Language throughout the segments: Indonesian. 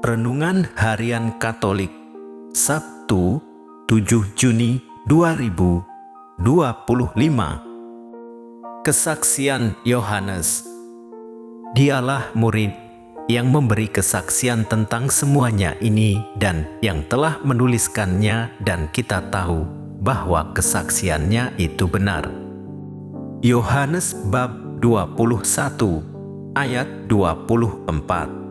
Renungan Harian Katolik Sabtu 7 Juni 2025. Kesaksian Yohanes. Dialah murid yang memberi kesaksian tentang semuanya ini dan yang telah menuliskannya, dan kita tahu bahwa kesaksiannya itu benar. Yohanes bab 21 ayat 24.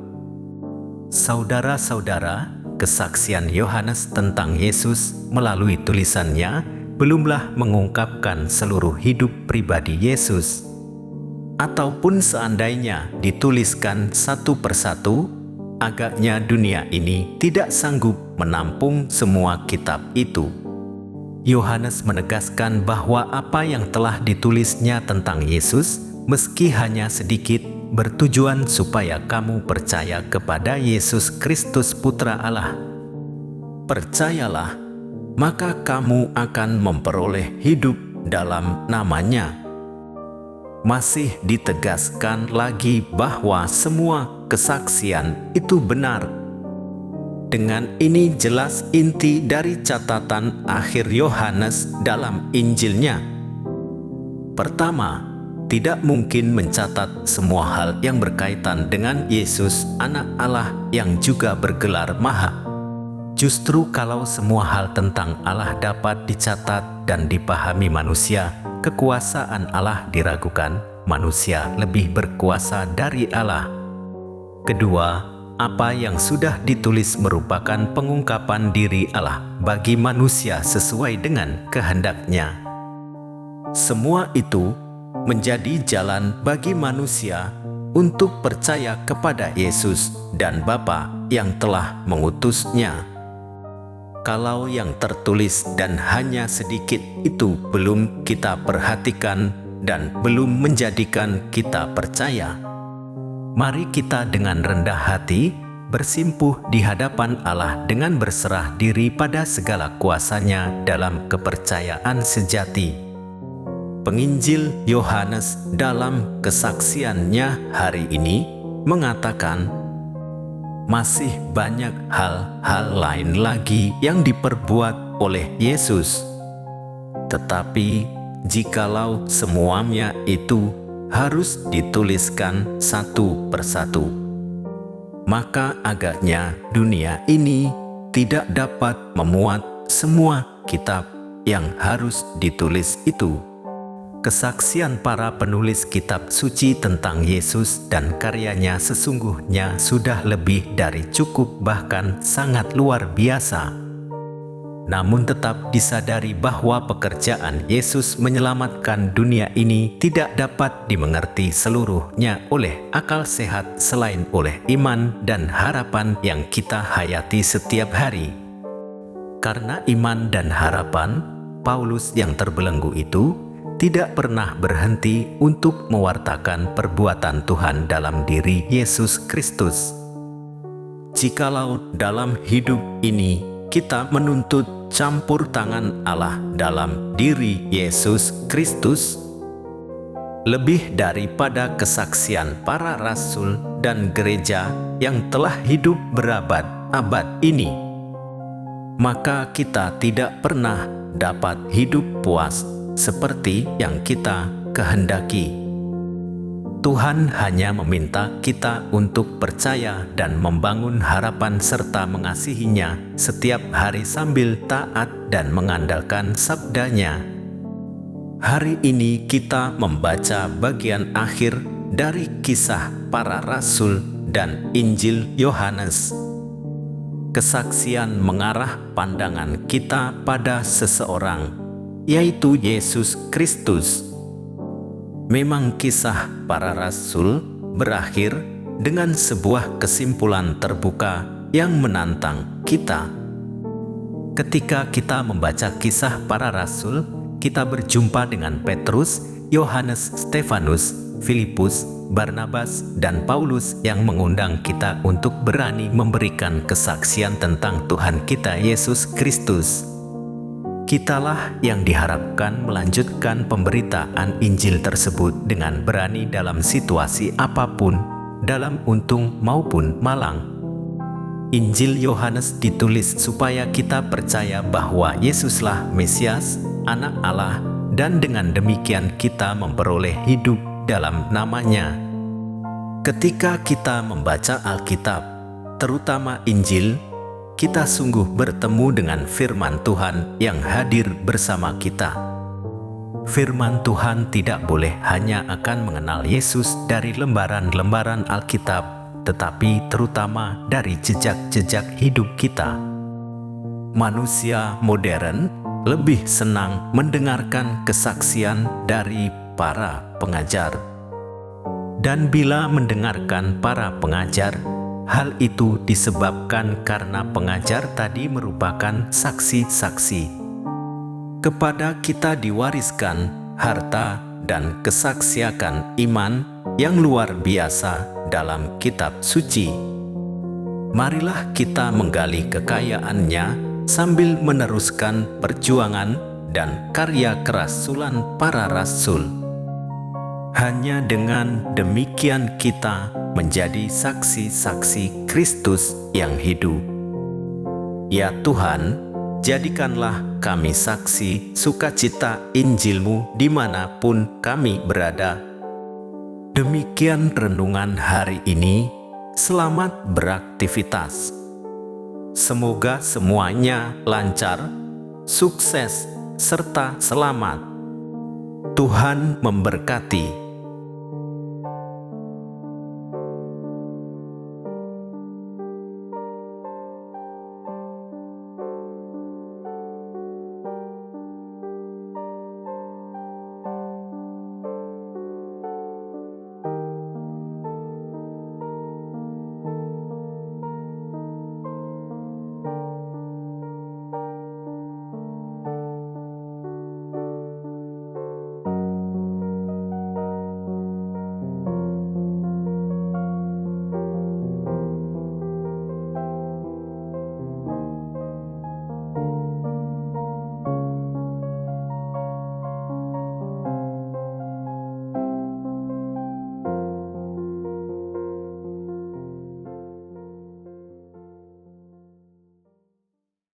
Saudara-saudara, kesaksian Yohanes tentang Yesus melalui tulisannya belumlah mengungkapkan seluruh hidup pribadi Yesus. Ataupun seandainya dituliskan satu persatu, agaknya dunia ini tidak sanggup menampung semua kitab itu. Yohanes menegaskan bahwa apa yang telah ditulisnya tentang Yesus, meski hanya sedikit, bertujuan supaya kamu percaya kepada Yesus Kristus Putra Allah. Percayalah, maka kamu akan memperoleh hidup dalam namanya. Masih ditegaskan lagi bahwa semua kesaksian itu benar. Dengan ini jelas inti dari catatan akhir Yohanes dalam Injilnya. Pertama, tidak mungkin mencatat semua hal yang berkaitan dengan Yesus, Anak Allah yang juga bergelar Maha. Justru kalau semua hal tentang Allah dapat dicatat dan dipahami manusia, kekuasaan Allah diragukan, manusia lebih berkuasa dari Allah. Kedua, apa yang sudah ditulis merupakan pengungkapan diri Allah bagi manusia sesuai dengan kehendaknya. Semua itu menjadi jalan bagi manusia untuk percaya kepada Yesus dan Bapa yang telah mengutusnya. Kalau yang tertulis dan hanya sedikit itu belum kita perhatikan dan belum menjadikan kita percaya, mari kita dengan rendah hati bersimpuh di hadapan Allah dengan berserah diri pada segala kuasa-Nya dalam kepercayaan sejati. Penginjil Yohanes dalam kesaksiannya hari ini mengatakan, masih banyak hal-hal lain lagi yang diperbuat oleh Yesus. Tetapi jikalau semuanya itu harus dituliskan satu persatu, maka agaknya dunia ini tidak dapat memuat semua kitab yang harus ditulis itu. Kesaksian para penulis kitab suci tentang Yesus dan karyanya sesungguhnya sudah lebih dari cukup, bahkan sangat luar biasa. Namun tetap disadari bahwa pekerjaan Yesus menyelamatkan dunia ini tidak dapat dimengerti seluruhnya oleh akal sehat selain oleh iman dan harapan yang kita hayati setiap hari. Karena iman dan harapan, Paulus yang terbelenggu itu tidak pernah berhenti untuk mewartakan perbuatan Tuhan dalam diri Yesus Kristus. Jikalau dalam hidup ini kita menuntut campur tangan Allah dalam diri Yesus Kristus, lebih daripada kesaksian para rasul dan gereja yang telah hidup berabad-abad ini, maka kita tidak pernah dapat hidup puas seperti yang kita kehendaki. Tuhan hanya meminta kita untuk percaya dan membangun harapan serta mengasihinya setiap hari sambil taat dan mengandalkan sabdanya. Hari ini kita membaca bagian akhir dari kisah para rasul dan Injil Yohanes. Kesaksian mengarah pandangan kita pada seseorang, yaitu Yesus Kristus. Memang kisah para rasul berakhir dengan sebuah kesimpulan terbuka yang menantang kita. Ketika kita membaca kisah para rasul, kita berjumpa dengan Petrus, Yohanes, Stefanus, Filipus, Barnabas, dan Paulus yang mengundang kita untuk berani memberikan kesaksian tentang Tuhan kita Yesus Kristus. Kitalah yang diharapkan melanjutkan pemberitaan Injil tersebut dengan berani dalam situasi apapun, dalam untung maupun malang. Injil Yohanes ditulis supaya kita percaya bahwa Yesuslah Mesias, Anak Allah, dan dengan demikian kita memperoleh hidup dalam nama-Nya. Ketika kita membaca Alkitab, terutama Injil, kita sungguh bertemu dengan firman Tuhan yang hadir bersama kita. Firman Tuhan tidak boleh hanya akan mengenal Yesus dari lembaran-lembaran Alkitab, tetapi terutama dari jejak-jejak hidup kita. Manusia modern lebih senang mendengarkan kesaksian dari para pengajar. Dan bila mendengarkan para pengajar, hal itu disebabkan karena pengajar tadi merupakan saksi-saksi. Kepada kita diwariskan harta dan kesaksian iman yang luar biasa dalam kitab suci. Marilah kita menggali kekayaannya sambil meneruskan perjuangan dan karya kerasulan para rasul. Hanya dengan demikian kita menjadi saksi-saksi Kristus yang hidup. Ya Tuhan, jadikanlah kami saksi sukacita Injil-Mu dimanapun kami berada. Demikian renungan hari ini. Selamat beraktivitas. Semoga semuanya lancar, sukses, serta selamat. Tuhan memberkati.